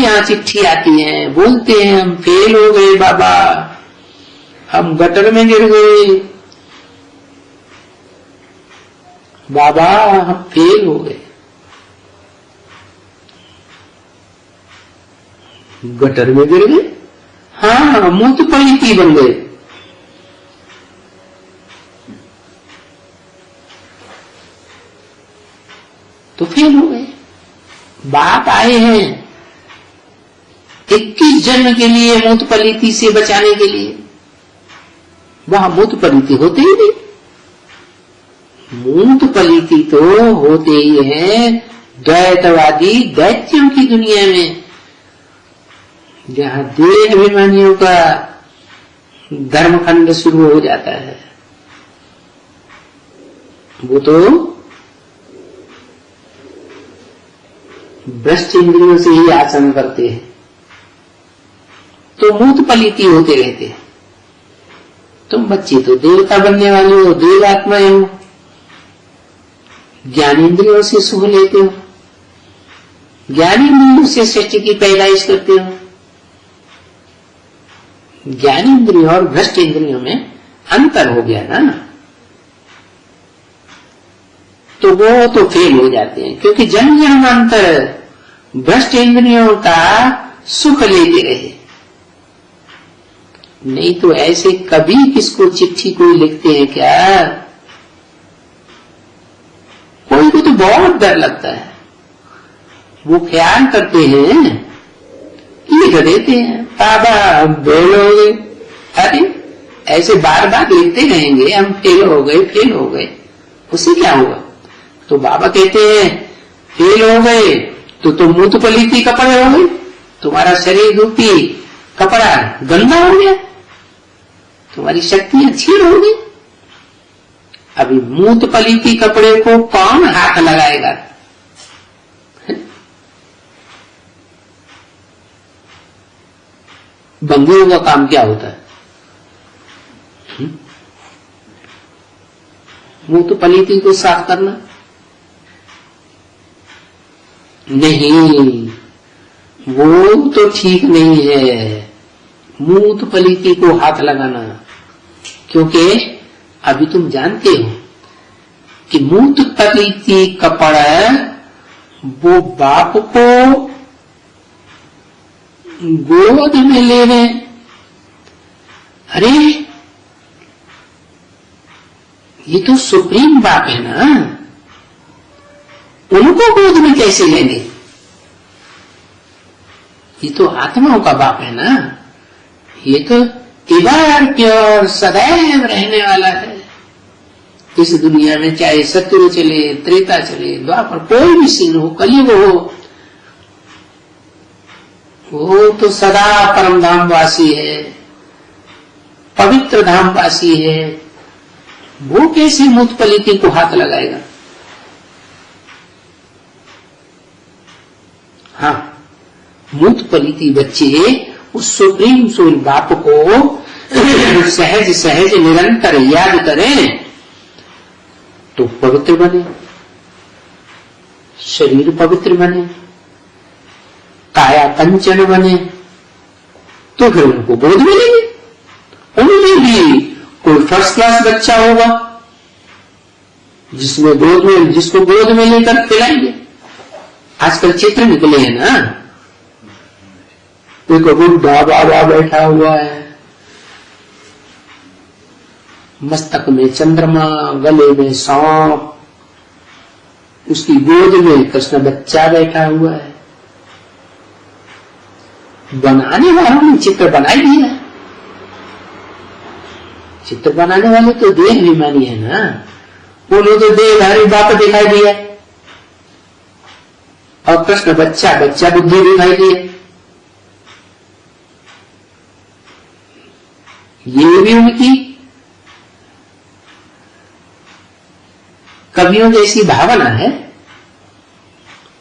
यहाँ चिट्ठी आती है, बोलते हैं हम फेल हो गए बाबा, हम गटर में गिर गए बाबा, हम फेल हो गए। गटर में गिर गए, हाँ, मूत पलीती बन गए। तो फेल हो गए। बाप आए हैं 21 जन्म के लिए मूत पलीती से बचाने के लिए। वहां मूत पलीती होते ही नहीं। मूत पलीती तो होते ही है द्वैतवादी दैत्यों की दुनिया में, जहां देह अभिमानियों का धर्मखंड शुरू हो जाता है। वो तो भ्रष्ट इंद्रियों से ही आचरण करते हैं, तो मूत पलीती होते रहते हैं। तुम बच्चे तो देवता बनने वाले हो, देव आत्माएं हो, ज्ञानेन्द्रियों से सुख लेते हो, ज्ञानेन्द्रियों से सृष्टि की पैदाइश करते हो। ज्ञानेन्द्रियों और भ्रष्ट इंद्रियों में अंतर हो गया ना, तो वो तो फेल हो जाते हैं, क्योंकि जन्म जन्मांतर भ्रष्ट इंद्रियों का सुख लेते रहे। नहीं तो ऐसे कभी किसको चिट्ठी कोई लिखते हैं क्या? कोई को तो बहुत डर लगता है, वो ख्याल करते हैं, लिख देते हैं बाबा हम फेल हो गए। अरे ऐसे बार बार लिखते रहेंगे हम फेल हो गए, फेल हो गए, उससे क्या होगा? तो बाबा कहते हैं फेल हो गए तो तुम मूत पलीती कपड़े हो गए, तुम्हारा शरीर रूपी कपड़ा गंदा हो गया, तुम्हारी शक्तियां छीन हो गई। अभी मूत पलीती कपड़े को कौन हाथ लगाएगा? बंदियों का काम क्या होता है? मूत पलीती को साफ करना? नहीं, वो तो ठीक नहीं है मूत पलीती को हाथ लगाना, क्योंकि अभी तुम जानते हो कि मूत पलीती कपड़ा वो बाप को गोद में ले रहे। अरे ये तो सुप्रीम बाप है ना, उनको गोद में कैसे लेंगे? ये तो आत्माओं का बाप है ना, ये तो इबार प्योर सदैव रहने वाला है इस दुनिया में, चाहे सत्युग चले, त्रेता चले, द्वापर, कोई भी सीन हो, कलयुग हो, वो तो सदा परम धाम वासी है, पवित्र धाम वासी है। वो कैसे मूत पलीती को हाथ लगाएगा? हाँ, मूत पलीती बच्चे उस सुप्रीम सोल बाप को सहज सहज निरंतर याद करें तो पवित्र बने, शरीर पवित्र बने, काया कंचन बने, तो फिर उनको गोद मिलेगी। उनमें भी कोई फर्स्ट क्लास बच्चा होगा जिसको गोद में लेकर खिलाएंगे। आजकल चित्र निकले हैं ना, कोई बुढ़ा बाबा बैठा हुआ है, मस्तक में चंद्रमा, गले में सांप, उसकी गोद में कृष्ण बच्चा बैठा हुआ है। बनाने वालों ने चित्र बनाई दिया। चित्र बनाने वाले तो देह अभिमानी है ना, बोलो तो देहधारी बाप दिखाई दिया और कृष्ण बच्चा बुद्धि दिखाई दिया। ये भी उनकी कवियों जैसी भावना है,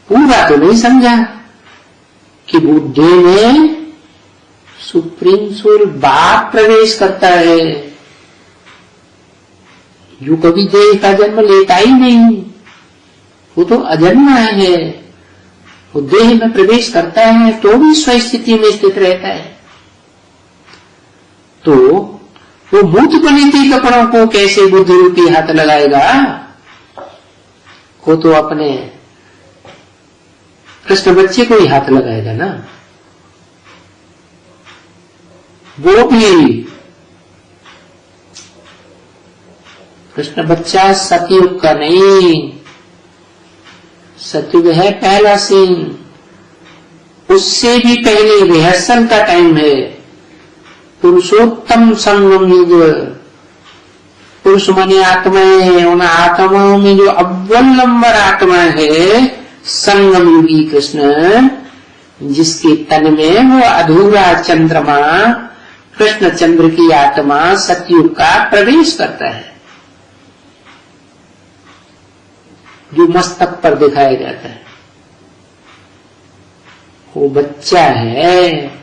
पूरा तो नहीं समझा कि बुद्धि में सुप्रीम सोल बाप प्रवेश करता है, जो कभी देह का जन्म लेता ही नहीं, वो तो अजन्मा है, वो देह में प्रवेश करता है तो भी स्वस्थिति में स्थित रहता है। तो वो मूत पलीती कपड़ों को कैसे बुद्ध रूपी हाथ लगाएगा? वो तो अपने कृष्ण बच्चे को ही हाथ लगाएगा ना। वो भी कृष्ण बच्चा सतयुग का नहीं, सतयुग है पहला सीन, उससे भी पहले रिहर्सल का टाइम है। पुरुषोत्तम संगम युग, पुरुष माने आत्माएं, उन आत्माओं में जो अव्वल नंबर आत्मा है संगम युगी कृष्ण, जिसके तन में वो अधूरा चंद्रमा कृष्ण चंद्र की आत्मा सतयुग का प्रवेश करता है, जो मस्तक पर दिखाया जाता है। वो बच्चा है,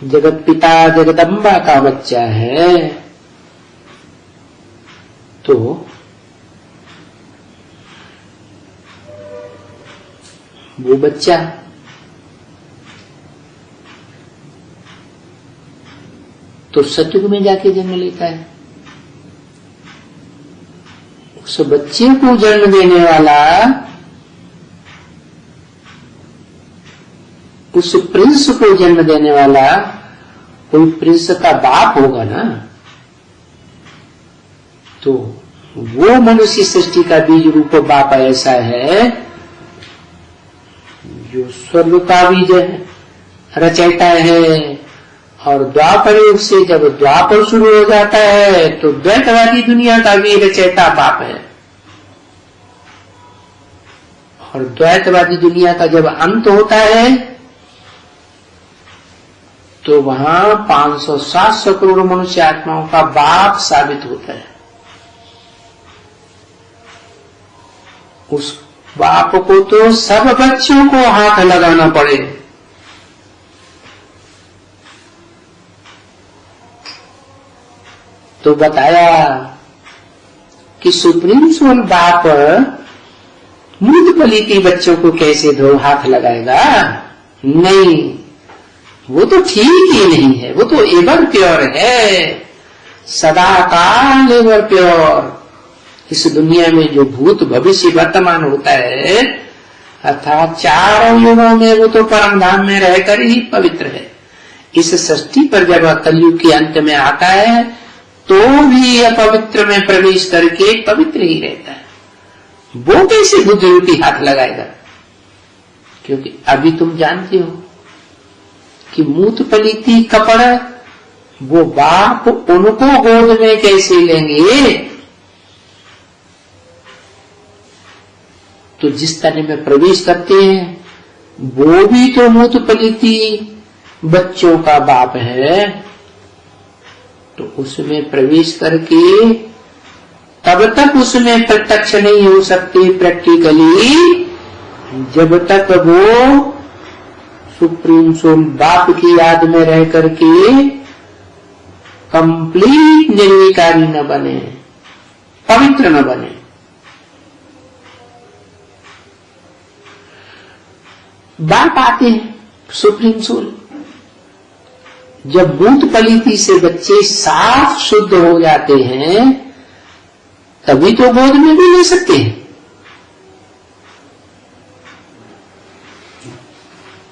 जगत पिता जगदम्बा का बच्चा है। तो वो बच्चा तो सतयुग में जाके जन्म लेता है। उस बच्चे को जन्म देने वाला उस प्रिंस को जन्म देने वाला कोई प्रिंस का बाप होगा ना। तो वो मनुष्य सृष्टि का बीज रूप बाप ऐसा है जो स्वर्ग का बीज रचयिता है। और द्वापर युग से जब द्वापर शुरू हो जाता है तो द्वैतवादी दुनिया का भी रचयिता बाप है। और द्वैतवादी दुनिया का जब अंत होता है तो वहां 500-700 करोड़ मनुष्य आत्माओं का बाप साबित होता है। उस बाप को तो सब बच्चों को हाथ लगाना पड़े। तो बताया कि सुप्रीम सोल बाप मूत पलीती बच्चों को कैसे दो हाथ लगाएगा? नहीं, वो तो ठीक ही नहीं है। वो तो एवर प्योर है, सदा काल एवर प्योर। इस दुनिया में जो भूत भविष्य वर्तमान होता है अर्थात चारों युगों में वो तो परम धाम में रहकर ही पवित्र है। इस सृष्टि पर जब कलयुग के अंत में आता है तो भी अपवित्र में प्रवेश करके पवित्र ही रहता है। वो कैसे बुद्ध रूपी हाथ लगाएगा? क्योंकि अभी तुम जानते हो कि मूत पलीती कपड़ा वो बाप उनको गोद में कैसे लेंगे? तो जिस तन में प्रवेश करते हैं वो भी तो मूत पलीती बच्चों का बाप है। तो उसमें प्रवेश करके तब तक उसमें प्रत्यक्ष नहीं हो सकते प्रैक्टिकली जब तक वो सुप्रीम सोल बाप की याद में रह करके कंप्लीट निर्विकारी न बने, पवित्र न बने। बाप आते हैं सुप्रीम सोल, जब मूत पलीती से बच्चे साफ शुद्ध हो जाते हैं तभी तो गोद में भी ले सकते हैं।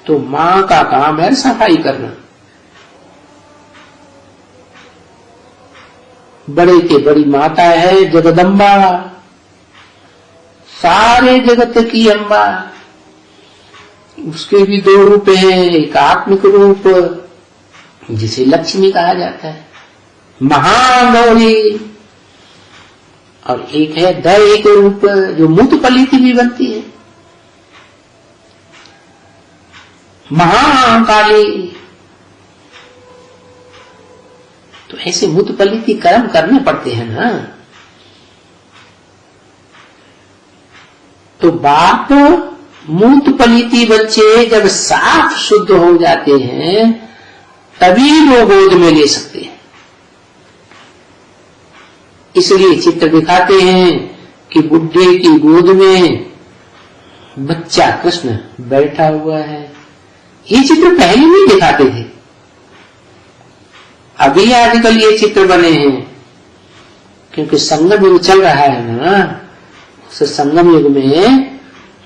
तो मां का काम है सफाई करना। बड़े के बड़ी माता है जगदम्बा, सारे जगत की अम्बा। उसके भी दो रूप हैं, एक आत्मिक रूप जिसे लक्ष्मी कहा जाता है, महागौरी, और एक है दैहिक रूप जो मूत पलीती भी बनती है, महाकाली। तो ऐसे मूत पलीती कर्म करने पड़ते हैं ना। तो बाप मूत पलीती बच्चे जब साफ शुद्ध हो जाते हैं तभी वो गोद में ले सकते हैं। इसलिए चित्र दिखाते हैं कि बुढ़े की गोद में बच्चा कृष्ण बैठा हुआ है। ये चित्र पहले नहीं दिखाते थे, अभी आजकल ये चित्र बने हैं, क्योंकि संगम युग चल रहा है ना। उस संगम युग में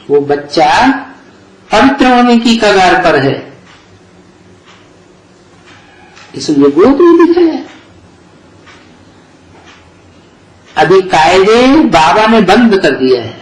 वो बच्चा पवित्र होने की कगार पर है, इसलिए गोद में दिखाया। अभी कायदे बाबा ने बंद कर दिया है,